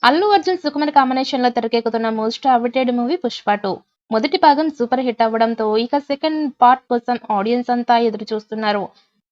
అల్లు అర్జున్, సుకుమార్ కాంబినేషన్‌లో తెరకెక్కుతున్న most awaited movie 'Pushpa 2'. మొదటి భాగం సూపర్ హిట్ అవ్వడంతో ఇక సెకండ్ పార్ట్ కోసం ఆడియన్స్ అంతా ఎదురు చూస్తున్నారు.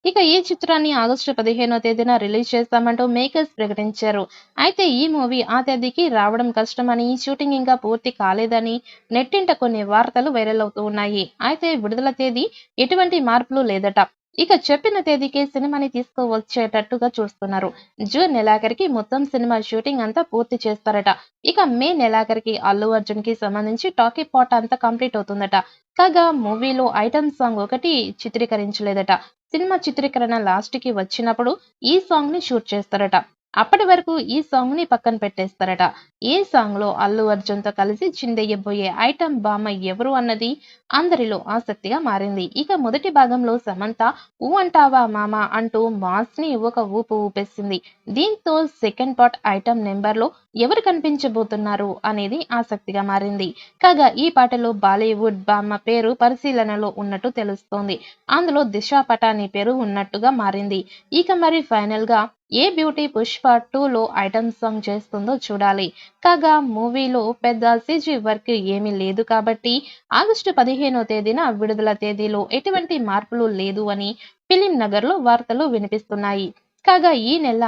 ఇక ఈ చిత్రాన్ని ఆగస్టు 15వ తేదీన రిలీజ్ చేస్తామంటూ మేకర్స్ ప్రకటించారు. అయితే ఈ మూవీ ఆ తేదీకి రావడం కష్టమని, షూటింగ్ ఇంకా పూర్తి కాలేదని నెట్టింట కొన్ని వార్తలు వైరల్ అవుతూ ఉన్నాయి. అయితే విడుదల తేదీ ఎటువంటి మార్పులు లేదట. ఇక చెప్పిన తేదీకే సినిమాని తీసుకువచ్చేటట్టుగా చూస్తున్నారు. జూన్ నెలాఖరికి మొత్తం సినిమా షూటింగ్ అంతా పూర్తి చేస్తారట. ఇక మే నెలాఖరికి అల్లు అర్జున్ కి సంబంధించి టాకీ పాట అంతా కంప్లీట్ అవుతుందట. కాగా మూవీలో ఐటమ్ సాంగ్ ఒకటి చిత్రీకరించలేదట. సినిమా చిత్రీకరణ లాస్ట్ కి వచ్చినప్పుడు ఈ సాంగ్ ని షూట్ చేస్తారట. అప్పటి వరకు ఈ సాంగ్ ని పక్కన పెట్టేస్తారట. ఈ సాంగ్ లో అల్లు అర్జున్ తో కలిసి చిందెయ్యబోయే ఐటమ్ బామ్మ ఎవరు అన్నది అందరిలో ఆసక్తిగా మారింది. ఇక మొదటి భాగంలో సమంత ఊ అంటావా మామ అంటూ మాస్ ని ఒక ఊపు ఊపేసింది. దీంతో సెకండ్ పార్ట్ ఐటమ్ నెంబర్ లో ఎవరు కనిపించబోతున్నారు అనేది ఆసక్తిగా మారింది. కాగా ఈ పాటలో బాలీవుడ్ బామ్మ పేరు పరిశీలనలో ఉన్నట్టు తెలుస్తోంది. అందులో దిశా పటాని పేరు ఉన్నట్టుగా మారింది. ఇక మరి ఫైనల్ గా ఏ బ్యూటీ 'పుష్ప 2'లో ఐటమ్ సాంగ్ చేస్తుందో చూడాలి. కాగా మూవీలో పెద్ద సీజీ వర్క్ ఏమీ లేదు కాబట్టి ఆగస్టు 15వ తేదీన విడుదల తేదీలో ఎటువంటి మార్పులు లేదు అని ఫిలిం నగర్‌లో వార్తలు వినిపిస్తున్నాయి. కాగా ఈ నెల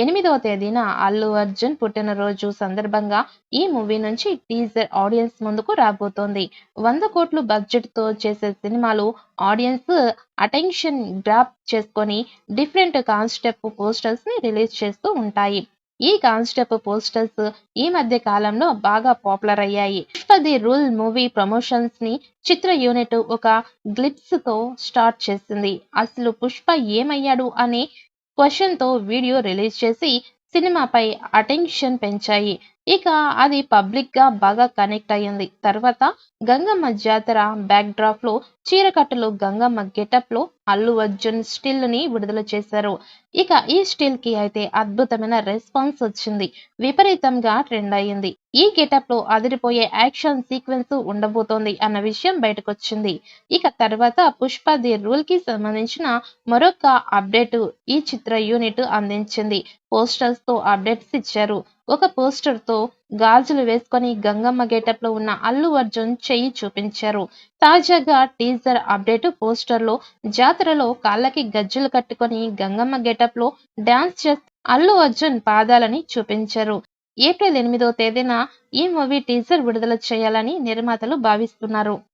8వ తేదీన అల్లు అర్జున్ పుట్టినరోజు సందర్భంగా ఈ మూవీ నుంచి టీజర్ ఆడియన్స్ ముందుకు రాబోతోంది. 100 కోట్లు బడ్జెట్‌తో చేసే సినిమాలు ఆడియన్స్ అటెన్షన్ గ్రాబ్ చేసుకొని డిఫరెంట్ కాన్సెప్ట్ పోస్టర్స్ ని రిలీజ్ చేస్తూ ఉంటాయి. ఈ కాన్సెప్ట్ పోస్టర్స్ ఈ మధ్య కాలంలో బాగా పాపులర్ అయ్యాయి. 'Pushpa the rule' movie promotions ని చిత్ర యూనిట్ ఒక గ్లింప్స్ తో స్టార్ట్ చేసింది. అసలు పుష్ప ఏమయ్యాడు అనే క్వశ్చన్ తో వీడియో రిలీజ్ చేసి సినిమాపై అటెన్షన్ పెంచాయి. ఇక అది పబ్లిక్ గా బాగా కనెక్ట్ అయ్యింది. తర్వాత గంగమ్మ జాతర బ్యాక్ డ్రాప్ లో చీరకట్టులో గంగమ్మ గెటప్ లో అల్లు అర్జున్ స్టిల్ ని విడుదల చేశారు. ఇక ఈ స్టిల్ కి అయితే అద్భుతమైన రెస్పాన్స్ వచ్చింది. విపరీతంగా ట్రెండ్ అయ్యింది. ఈ గెటప్ లో అదిరిపోయే యాక్షన్ సీక్వెన్స్ ఉండబోతోంది అన్న విషయం బయటకొచ్చింది. ఇక తర్వాత 'పుష్ప ది రూల్' కి సంబంధించిన మరొక అప్డేట్ ఈ చిత్ర యూనిట్ అందించింది. పోస్టర్స్ తో అప్డేట్స్ ఇచ్చారు. ఒక పోస్టర్ తో గాజులు వేసుకొని గంగమ్మ గెటప్ లో ఉన్న అల్లు అర్జున్ చెయ్యి చూపించారు. తాజాగా టీజర్ అప్డేట్ పోస్టర్ లో జాతరలో కాళ్ళకి గజ్జెలు కట్టుకొని గంగమ్మ గెటప్ లో డాన్స్ చేస్తూ అల్లు అర్జున్ పాదాలని చూపించారు. ఏప్రిల్ 8వ తేదీన ఈ మూవీ టీజర్ విడుదల చేయాలని నిర్మాతలు భావిస్తున్నారు.